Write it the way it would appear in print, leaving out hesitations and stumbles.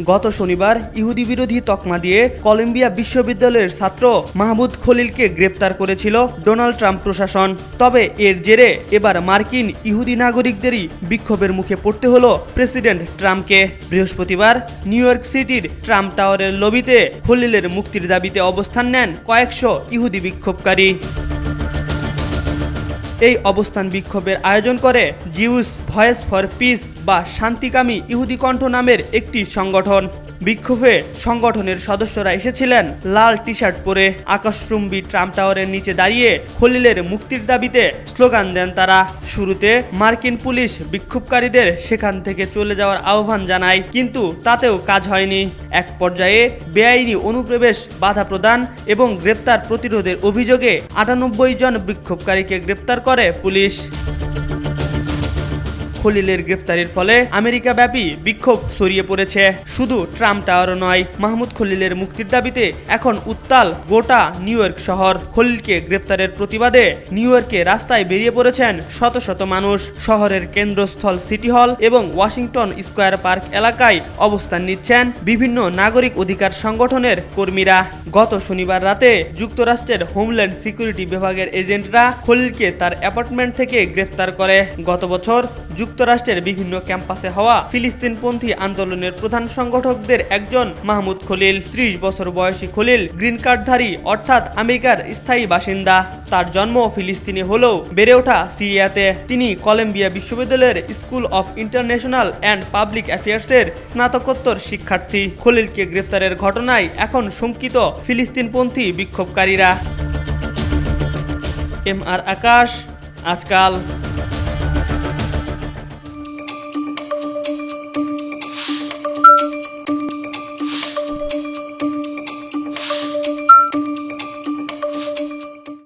গত শনিবার ইহুদি বিরোধী তকমা দিয়ে কলম্বিয়া বিশ্ববিদ্যালয়ের ছাত্র মাহমুদ খলিলকে গ্রেপ্তার করেছিল ডোনাল্ড ট্রাম্প প্রশাসন। তবে এর জেরে এবার মার্কিন ইহুদি নাগরিকদেরই বিক্ষোভের মুখে পড়তে হলো প্রেসিডেন্ট ট্রাম্পকে। বৃহস্পতিবার নিউ ইয়র্ক সিটির ট্রাম্প টাওয়ারের লবিতে খলিলের মুক্তির দাবিতে অবস্থান নেন কয়েকশো ইহুদি বিক্ষোভকারী। এই অবস্থান বিক্ষোভের আয়োজন করে জিউস ভয়েস ফর পিস বা শান্তিকামী ইহুদি কণ্ঠ নামের একটি সংগঠন। বিক্ষোভে সংগঠনের সদস্যরা এসেছিলেন লাল টি শার্ট পরে। আকাশচুম্বী ট্রাম্প টাওয়ারের নিচে দাঁড়িয়ে খলিলের মুক্তির দাবিতে স্লোগান দেন তারা। শুরুতে মার্কিন পুলিশ বিক্ষোভকারীদের সেখান থেকে চলে যাওয়ার আহ্বান জানায়, কিন্তু তাতেও কাজ হয়নি। এক পর্যায়ে বেআইনি অনুপ্রবেশ, বাধা প্রদান এবং গ্রেপ্তার প্রতিরোধের অভিযোগে ৯৮ জন বিক্ষোভকারীকে গ্রেপ্তার করে পুলিশ। খলিলের গ্রেফতারির ফলে আমেরিকাব্যাপী বিক্ষোভ ছড়িয়ে পড়েছে। শুধু ট্রাম্প টাওয়ারও নয়, মাহমুদ খলিলের মুক্তির দাবিতে এখন উত্তাল গোটা নিউ ইয়র্ক শহর। খলিলকে গ্রেফতারের প্রতিবাদে নিউ ইয়র্কে রাস্তায় বেরিয়ে পড়েছেন শত শত মানুষ। শহরের কেন্দ্রস্থল সিটি হল এবং ওয়াশিংটন স্কোয়ার পার্ক এলাকায় অবস্থান নিচ্ছেন বিভিন্ন নাগরিক অধিকার সংগঠনের কর্মীরা। গত শনিবার রাতে যুক্তরাষ্ট্রের হোমল্যান্ড সিকিউরিটি বিভাগের এজেন্টরা খলিলকে তার অ্যাপার্টমেন্ট থেকে গ্রেফতার করে। গত বছর যুক্তরাষ্ট্রের বিভিন্ন ক্যাম্পাসে হওয়া ফিলিস্তিনপন্থী আন্দোলনের প্রধান সংগঠকদের একজন মাহমুদ খলিল। ৩০ বছর বয়সী খলিল গ্রিন কার্ডধারী, অর্থাৎ আমেরিকার স্থায়ী বাসিন্দা। তার জন্ম ফিলিস্তিনে হলেও বেড়ে ওঠা সিরিয়াতে। তিনি কলম্বিয়া বিশ্ববিদ্যালয়ের school of international and public অ্যাফেয়ার্সের স্নাতকোত্তর শিক্ষার্থী। খলিলকে গ্রেফতারের ঘটনায় এখন শঙ্কিত ফিলিস্তিনপন্থী বিক্ষোভকারীরা। MR আকাশ, আজকাল।